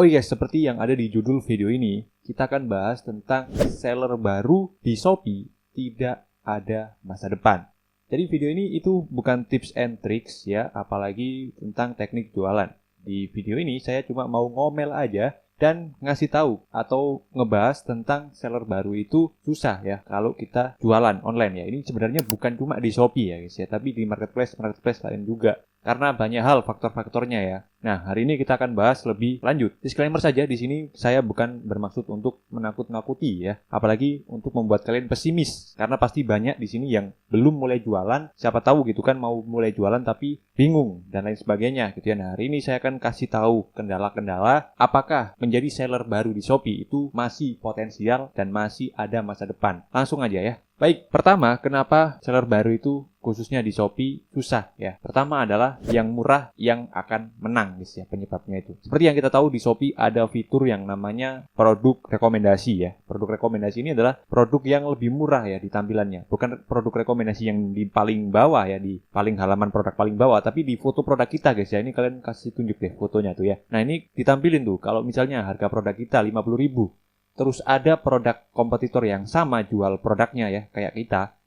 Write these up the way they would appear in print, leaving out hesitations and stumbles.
Oh iya, seperti yang ada di judul video ini, kita akan bahas tentang seller baru di Shopee tidak ada masa depan. Jadi video ini itu bukan tips and tricks ya, apalagi tentang teknik jualan. Di video ini saya cuma mau ngomel aja dan ngasih tahu atau ngebahas tentang seller baru itu susah ya kalau kita jualan online ya. Ini sebenarnya bukan cuma di Shopee ya guys ya, tapi di marketplace lain juga. Karena banyak hal faktor-faktornya ya. Nah, hari ini kita akan bahas lebih lanjut. Disclaimer saja, di sini saya bukan bermaksud untuk menakut-nakuti ya, apalagi untuk membuat kalian pesimis. Karena pasti banyak di sini yang belum mulai jualan, siapa tahu gitu kan mau mulai jualan tapi bingung dan lain sebagainya gitu ya. Nah, hari ini saya akan kasih tahu kendala-kendala apakah menjadi seller baru di Shopee itu masih potensial dan masih ada masa depan. Langsung aja ya. Baik, pertama, kenapa seller baru itu khususnya di Shopee susah ya? Pertama adalah yang murah yang akan menang guys ya, penyebabnya itu. Seperti yang kita tahu di Shopee ada fitur yang namanya produk rekomendasi ya. Produk rekomendasi ini adalah produk yang lebih murah ya di tampilannya. Bukan produk rekomendasi yang di paling bawah ya, di paling halaman produk paling bawah, tapi di foto produk kita guys ya. Ini kalian kasih tunjuk deh fotonya tuh ya. Nah, ini ditampilin tuh kalau misalnya harga produk kita 50.000. Terus ada produk kompetitor yang sama jual produknya ya, kayak kita.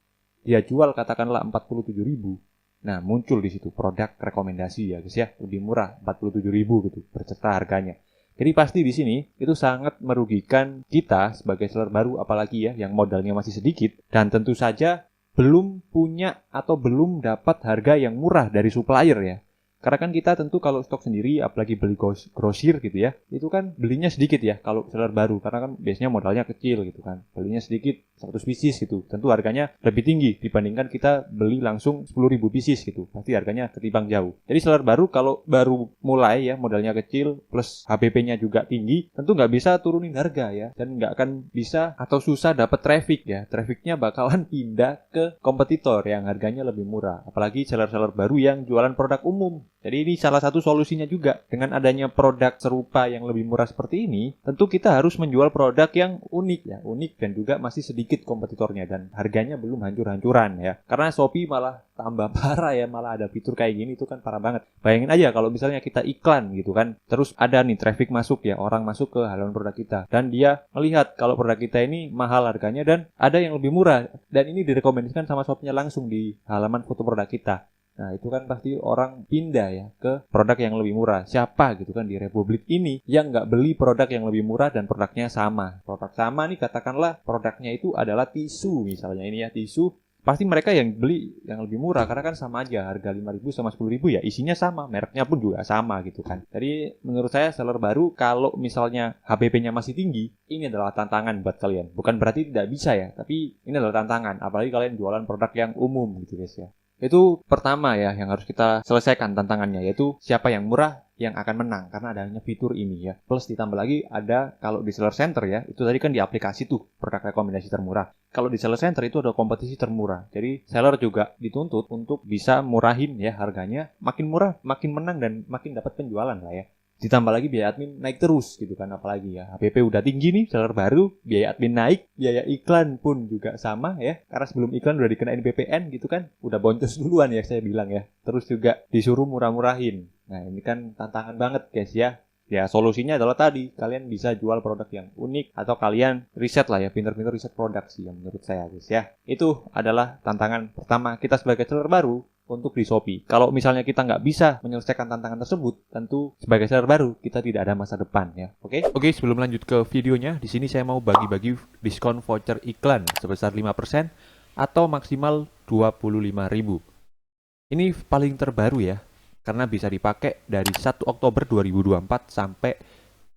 Dia jual katakanlah 47.000. Nah, muncul di situ produk rekomendasi ya guys ya, lebih murah 47.000 gitu berserta harganya. Jadi pasti di sini itu sangat merugikan kita sebagai seller baru, apalagi ya yang modalnya masih sedikit dan tentu saja belum punya atau belum dapat harga yang murah dari supplier ya. Karena kan kita tentu kalau stok sendiri, apalagi beli grosir gitu ya, itu kan belinya sedikit ya kalau seller baru. Karena kan biasanya modalnya kecil gitu kan. Belinya sedikit, 100 pieces gitu. Tentu harganya lebih tinggi dibandingkan kita beli langsung 10.000 pieces gitu. Pasti harganya ketimbang jauh. Jadi seller baru kalau baru mulai ya, modalnya kecil plus HBP-nya juga tinggi, tentu nggak bisa turunin harga ya. Dan nggak akan bisa atau susah dapat traffic ya. Trafficnya bakalan pindah ke kompetitor yang harganya lebih murah. Apalagi seller-seller baru yang jualan produk umum. Jadi ini salah satu solusinya juga. Dengan adanya produk serupa yang lebih murah seperti ini, tentu kita harus menjual produk yang unik ya, unik dan juga masih sedikit kompetitornya dan harganya belum hancur-hancuran ya. Karena Shopee malah tambah parah ya, malah ada fitur kayak gini itu kan parah banget. Bayangin aja kalau misalnya kita iklan gitu kan, terus ada nih traffic masuk ya, orang masuk ke halaman produk kita dan dia melihat kalau produk kita ini mahal harganya dan ada yang lebih murah dan ini direkomendasikan sama shopnya langsung di halaman foto produk kita. Nah, itu kan pasti orang pindah ya ke produk yang lebih murah. Siapa gitu kan di Republik ini yang nggak beli produk yang lebih murah dan produknya sama. Produk sama nih katakanlah produknya itu adalah tisu misalnya ini ya, tisu. Pasti mereka yang beli yang lebih murah karena kan sama aja harga 5.000 sama 10.000 ya, isinya sama, mereknya pun juga sama gitu kan. Jadi menurut saya seller baru kalau misalnya HBP-nya masih tinggi, ini adalah tantangan buat kalian. Bukan berarti tidak bisa ya, tapi ini adalah tantangan. Apalagi kalian jualan produk yang umum gitu guys ya. Itu pertama ya yang harus kita selesaikan tantangannya, yaitu siapa yang murah yang akan menang karena adanya fitur ini ya. Plus ditambah lagi ada kalau di seller center ya, itu tadi kan di aplikasi tuh produk rekomendasi termurah. Kalau di seller center itu ada kompetisi termurah. Jadi seller juga dituntut untuk bisa murahin ya harganya, makin murah makin menang dan makin dapat penjualan lah ya. Ditambah lagi biaya admin naik terus gitu kan, apalagi ya HBP udah tinggi nih seller baru, biaya admin naik, biaya iklan pun juga sama ya, karena sebelum iklan udah dikenain BPN gitu kan, udah boncos duluan ya saya bilang ya, terus juga disuruh murah-murahin. Nah ini kan tantangan banget guys ya. Ya solusinya adalah tadi, kalian bisa jual produk yang unik atau kalian riset lah ya, pinter-pinter riset produk sih yang menurut saya guys ya. Itu adalah tantangan pertama kita sebagai seller baru untuk di Shopee. Kalau misalnya kita nggak bisa menyelesaikan tantangan tersebut, tentu sebagai seller baru kita tidak ada masa depan ya. Oke, sebelum lanjut ke videonya, di sini saya mau bagi-bagi diskon voucher iklan sebesar 5% atau maksimal 25.000. Ini paling terbaru ya, karena bisa dipakai dari 1 Oktober 2024 sampai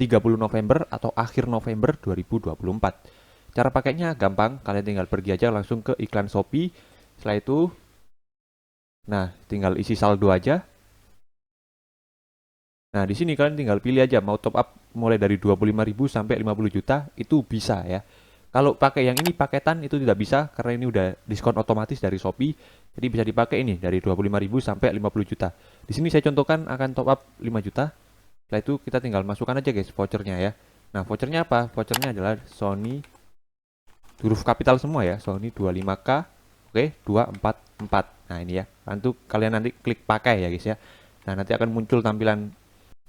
30 November atau akhir November 2024. Cara pakainya gampang, kalian tinggal pergi aja langsung ke iklan Shopee. Setelah itu nah, tinggal isi saldo aja. Nah, di sini kalian tinggal pilih aja mau top up mulai dari 25.000 sampai 50 juta, itu bisa ya. Kalau pakai yang ini paketan itu tidak bisa karena ini udah diskon otomatis dari Shopee. Jadi bisa dipakai ini dari 25.000 sampai 50 juta. Di sini saya contohkan akan top up 5 juta. Setelah itu kita tinggal masukkan aja guys vouchernya ya. Nah, vouchernya apa? Vouchernya adalah Sony huruf kapital semua ya, Sony 25K. Oke, 244. Nah, ini ya. Nanti kalian nanti klik pakai ya guys ya. Nah, nanti akan muncul tampilan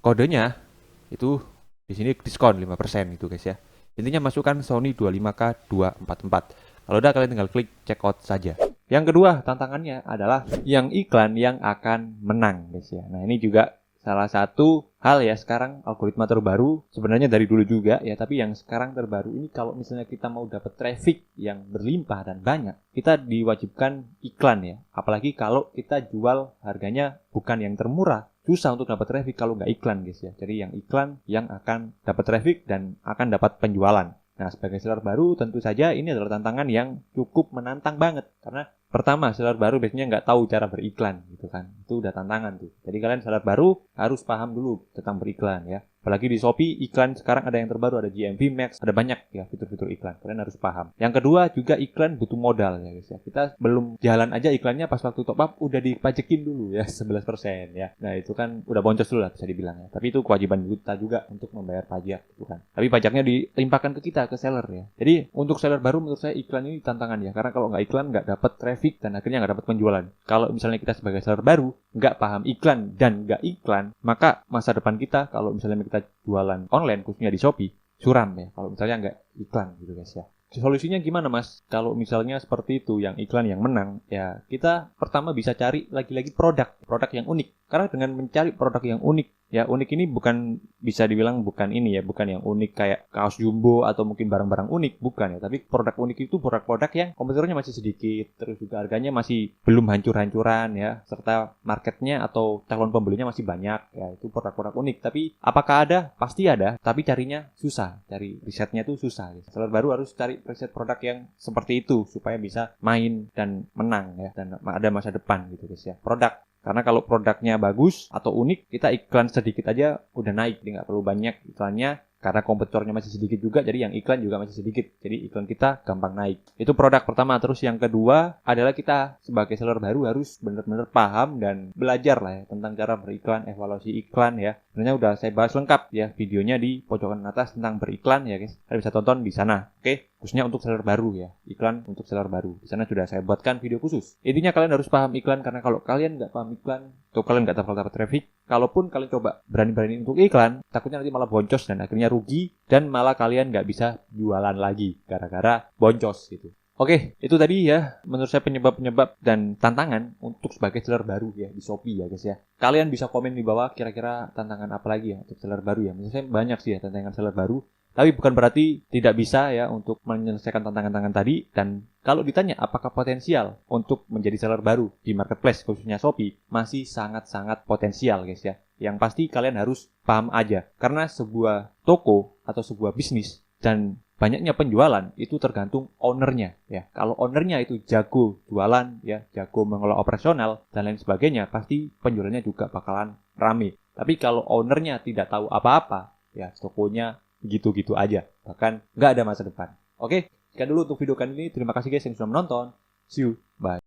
kodenya. Itu Di sini diskon 5% gitu guys ya. Intinya masukkan Sony 25K244. Kalau udah kalian tinggal klik check out saja. Yang kedua tantangannya adalah yang iklan yang akan menang guys ya. Nah ini juga salah satu hal ya, sekarang algoritma terbaru sebenarnya dari dulu juga ya, tapi yang sekarang terbaru ini kalau misalnya kita mau dapat traffic yang berlimpah dan banyak, kita diwajibkan iklan ya. Apalagi kalau kita jual harganya bukan yang termurah, susah untuk dapat traffic kalau nggak iklan guys ya. Jadi yang iklan yang akan dapat traffic dan akan dapat penjualan. Nah sebagai seller baru tentu saja ini adalah tantangan yang cukup menantang banget, karena pertama, seller baru biasanya nggak tahu cara beriklan gitu kan. Itu udah tantangan tuh. Jadi kalian seller baru harus paham dulu tentang beriklan ya. Apalagi di Shopee, iklan sekarang ada yang terbaru, ada GMV Max, ada banyak ya fitur-fitur iklan. Kalian harus paham. Yang kedua juga iklan butuh modal ya guys ya. Kita belum jalan aja iklannya pas waktu top up udah dipajekin dulu ya 11% ya. Nah itu kan udah boncos dulu lah bisa dibilang ya. Tapi itu kewajiban kita juga untuk membayar pajak gitu kan. Tapi pajaknya dilimpahkan ke kita, ke seller ya. Jadi untuk seller baru menurut saya iklan ini tantangan ya. Karena kalau nggak iklan nggak dapat traffic dan akhirnya nggak dapat penjualan. Kalau misalnya kita sebagai seller baru nggak paham iklan dan nggak iklan, maka masa depan kita kalau misalnya kita jualan online khususnya di Shopee suram ya kalau misalnya nggak iklan gitu guys ya. Solusinya gimana mas? Kalau misalnya seperti itu yang iklan yang menang ya, kita pertama bisa cari lagi-lagi produk yang unik. Karena dengan mencari produk yang unik ya, unik ini bukan bisa dibilang bukan ini ya, bukan yang unik kayak kaos jumbo atau mungkin barang-barang unik, bukan ya. Tapi produk unik itu produk-produk yang kompetitornya masih sedikit, terus juga harganya masih belum hancur-hancuran ya, serta marketnya atau calon pembelinya masih banyak ya. Itu produk-produk unik. Tapi apakah ada? Pasti ada, tapi carinya susah, cari risetnya tuh susah. Seller baru harus cari riset produk yang seperti itu supaya bisa main dan menang ya, dan ada masa depan gitu guys ya. Produk, karena kalau produknya bagus atau unik, kita iklan sedikit aja udah naik, jadi nggak perlu banyak iklannya. Karena kompetitornya masih sedikit juga, jadi yang iklan juga masih sedikit. Jadi iklan kita gampang naik. Itu produk pertama. Terus yang kedua adalah kita sebagai seller baru harus benar-benar paham dan belajar lah ya tentang cara beriklan, evaluasi iklan ya. Sebenarnya udah saya bahas lengkap ya videonya di pojokan atas tentang beriklan ya guys. Kalian bisa tonton di sana. Oke, khususnya untuk seller baru ya. Iklan untuk seller baru. Di sana sudah saya buatkan video khusus. Intinya kalian harus paham iklan, karena kalau kalian nggak paham iklan atau kalian nggak dapat traffic, kalaupun kalian coba berani-berani untuk iklan, takutnya nanti malah boncos dan akhirnya rugi, dan malah kalian nggak bisa jualan lagi gara-gara boncos gitu. Oke, itu tadi ya menurut saya penyebab-penyebab dan tantangan untuk sebagai seller baru ya di Shopee ya guys ya. Kalian bisa komen di bawah kira-kira tantangan apa lagi ya untuk seller baru ya. Menurut saya banyak sih ya tantangan seller baru. Tapi bukan berarti tidak bisa ya untuk menyelesaikan tantangan-tantangan tadi. Dan kalau ditanya apakah potensial untuk menjadi seller baru di marketplace khususnya Shopee, masih sangat-sangat potensial guys ya. Yang pasti kalian harus paham aja. Karena sebuah toko atau sebuah bisnis dan banyaknya penjualan itu tergantung ownernya ya. Kalau ownernya itu jago jualan ya, jago mengelola operasional dan lain sebagainya, pasti penjualannya juga bakalan rame. Tapi kalau ownernya tidak tahu apa-apa ya, tokonya gitu-gitu aja, bahkan nggak ada masa depan. Oke, sekian dulu untuk video kali ini. Terima kasih guys yang sudah menonton. See you, bye.